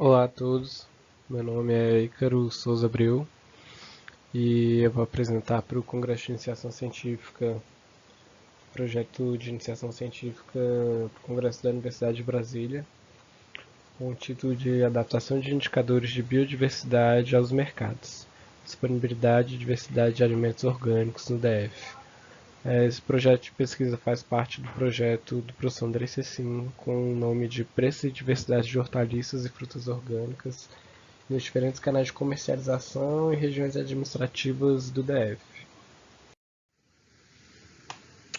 Olá a todos, meu nome é Ícaro Souza Abreu e eu vou apresentar para o Congresso de Iniciação Científica, projeto de iniciação científica do Congresso da Universidade de Brasília, com o título de Adaptação de Indicadores de Biodiversidade aos Mercados, Disponibilidade e Diversidade de Alimentos Orgânicos no DF. Esse projeto de pesquisa faz parte do projeto do professor Andrei Cecim, com o nome de Preço e Diversidade de Hortaliças e Frutas Orgânicas nos diferentes canais de comercialização e regiões administrativas do DF.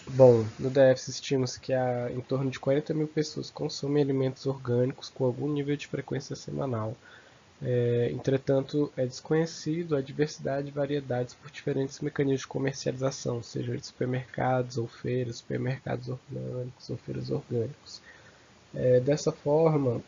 Bom, no DF estima-se que há em torno de 40 mil pessoas consomem alimentos orgânicos com algum nível de frequência semanal. Entretanto, é desconhecido a diversidade e variedades por diferentes mecanismos de comercialização, seja de supermercados ou feiras, supermercados orgânicos ou feiras orgânicos. Dessa forma,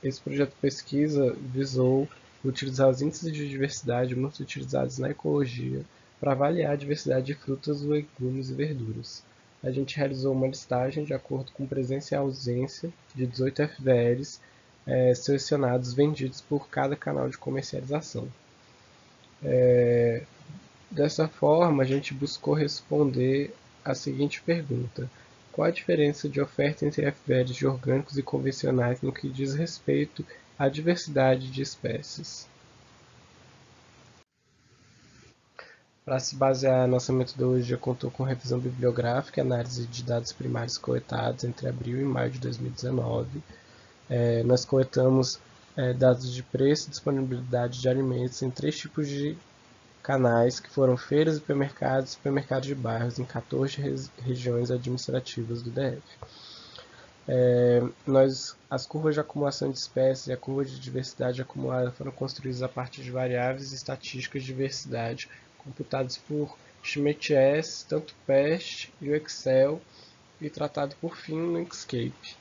esse projeto de pesquisa visou utilizar os índices de diversidade muito utilizados na ecologia para avaliar a diversidade de frutas, legumes e verduras. A gente realizou uma listagem de acordo com presença e ausência de 18 FVLs selecionados vendidos por cada canal de comercialização. Dessa forma, a gente buscou responder a seguinte pergunta: qual a diferença de oferta entre FVLs de orgânicos e convencionais no que diz respeito à diversidade de espécies? Para se basear, a nossa metodologia contou com revisão bibliográfica e análise de dados primários coletados entre abril e maio de 2019. Nós coletamos dados de preço e disponibilidade de alimentos em 3 tipos de canais, que foram feiras, supermercados e supermercados de bairros em 14 regiões administrativas do DF. As curvas de acumulação de espécies e a curva de diversidade acumulada foram construídas a partir de variáveis estatísticas de diversidade computadas por Schmidt-S, tanto PEST e o Excel, e tratado por fim no Inkscape.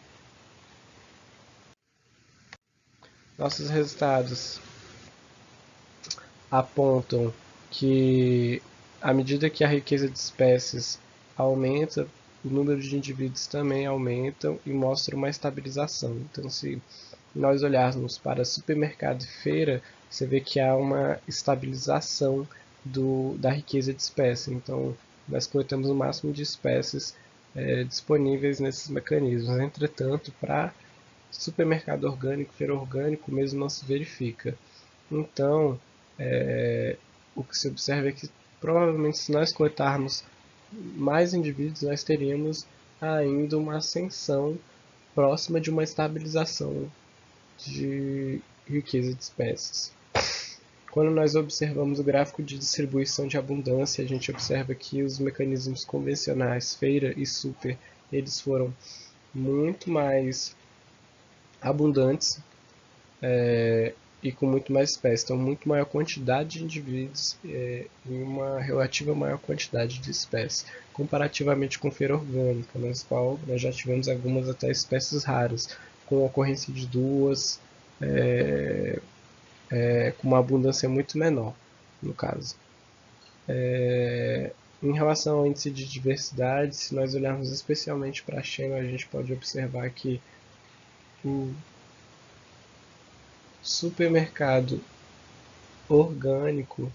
Nossos resultados apontam que, à medida que a riqueza de espécies aumenta, o número de indivíduos também aumenta e mostra uma estabilização. Então, se nós olharmos para supermercado e feira, você vê que há uma estabilização da riqueza de espécies. Então, nós coletamos o máximo de espécies disponíveis nesses mecanismos. Entretanto, para supermercado orgânico, feira orgânico, mesmo não se verifica. Então, o que se observa é que provavelmente se nós coletarmos mais indivíduos, nós teríamos ainda uma ascensão próxima de uma estabilização de riqueza de espécies. Quando nós observamos o gráfico de distribuição de abundância, a gente observa que os mecanismos convencionais, feira e super, eles foram muito mais abundantes e com muito mais espécies. Então, muito maior quantidade de indivíduos e uma relativa maior quantidade de espécies, comparativamente com feira orgânica, nas qual nós já tivemos algumas até espécies raras, com ocorrência de duas, com uma abundância muito menor, no caso. Em relação ao índice de diversidade, se nós olharmos especialmente para a China, a gente pode observar que o supermercado orgânico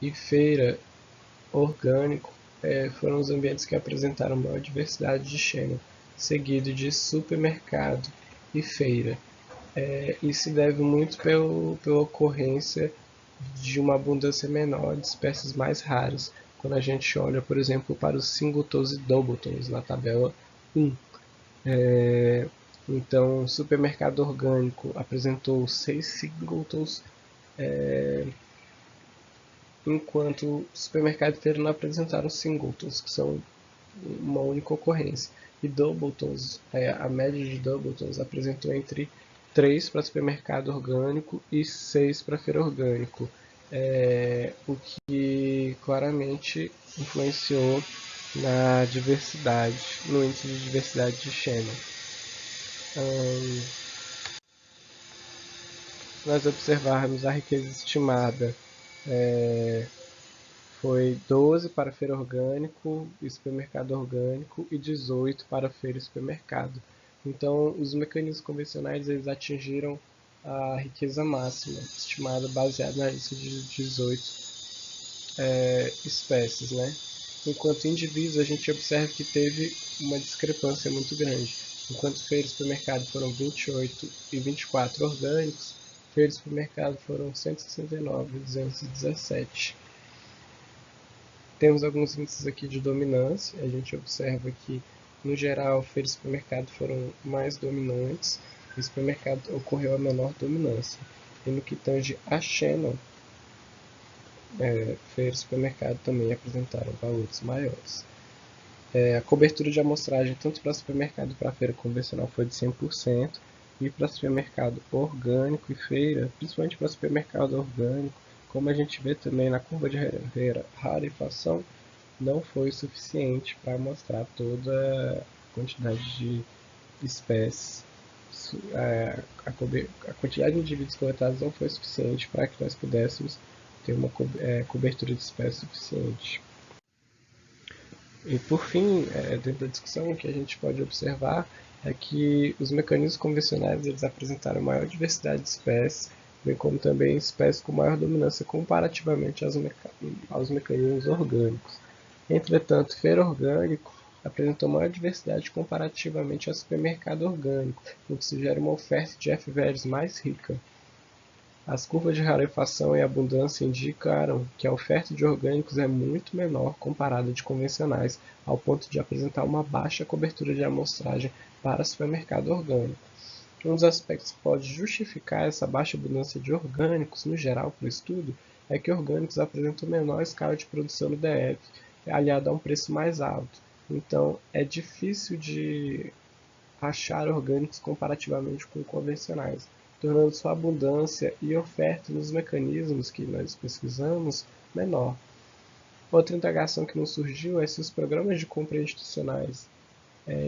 e feira orgânico foram os ambientes que apresentaram maior diversidade de China, seguido de supermercado e feira. Isso se deve muito pela ocorrência de uma abundância menor de espécies mais raras, quando a gente olha, por exemplo, para os singletons e doubletons na tabela 1. Então, o supermercado orgânico apresentou 6 singletons, enquanto o supermercado inteiro não apresentaram singletons, que são uma única ocorrência. E doubletons, a média de doubletons apresentou entre 3 para supermercado orgânico e 6 para feira orgânico, o que claramente influenciou na diversidade, no índice de diversidade de Shannon. Se nós observarmos a riqueza estimada, foi 12 para feira orgânico e supermercado orgânico e 18 para feira e supermercado. Então, os mecanismos convencionais eles atingiram a riqueza máxima, estimada baseada na lista de 18 espécies, né? Enquanto indivíduos, a gente observa que teve uma discrepância muito grande. Enquanto feitos para o mercado foram 28 e 24 orgânicos, feitos para o mercado foram 169 e 217. Temos alguns índices aqui de dominância. A gente observa que, no geral, feiras de supermercado foram mais dominantes e o supermercado ocorreu a menor dominância. E no que tange a Channel, feiras de supermercado também apresentaram valores maiores. A cobertura de amostragem, tanto para supermercado e para feira convencional, foi de 100%, e para supermercado orgânico e feira, principalmente para supermercado orgânico, como a gente vê também na curva de rarefação, não foi suficiente para mostrar toda a quantidade de espécies. A quantidade de indivíduos coletados não foi suficiente para que nós pudéssemos ter uma cobertura de espécies suficiente. E por fim, dentro da discussão, o que a gente pode observar é que os mecanismos convencionais eles apresentaram maior diversidade de espécies, bem como também espécies com maior dominância comparativamente aos mecanismos orgânicos. Entretanto, feira orgânico apresentou maior diversidade comparativamente ao supermercado orgânico, o que sugere uma oferta de FVLs mais rica. As curvas de rarefação e abundância indicaram que a oferta de orgânicos é muito menor comparada de convencionais, ao ponto de apresentar uma baixa cobertura de amostragem para supermercado orgânico. Um dos aspectos que pode justificar essa baixa abundância de orgânicos, no geral, para o estudo, é que orgânicos apresentam menor escala de produção no DF, aliado a um preço mais alto. Então, é difícil de achar orgânicos comparativamente com convencionais, tornando sua abundância e oferta nos mecanismos que nós pesquisamos menor. Outra indagação que nos surgiu é se os programas de compra institucionais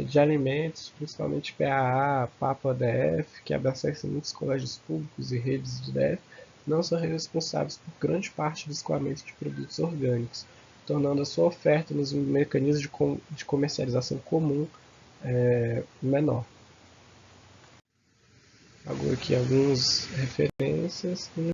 de alimentos, principalmente PAA, PAPA-DF, que abastecem muitos colégios públicos e redes de DF, não são responsáveis por grande parte do escoamento de produtos orgânicos, tornando a sua oferta nos mecanismos de comercialização comum menor. Agora aqui algumas referências.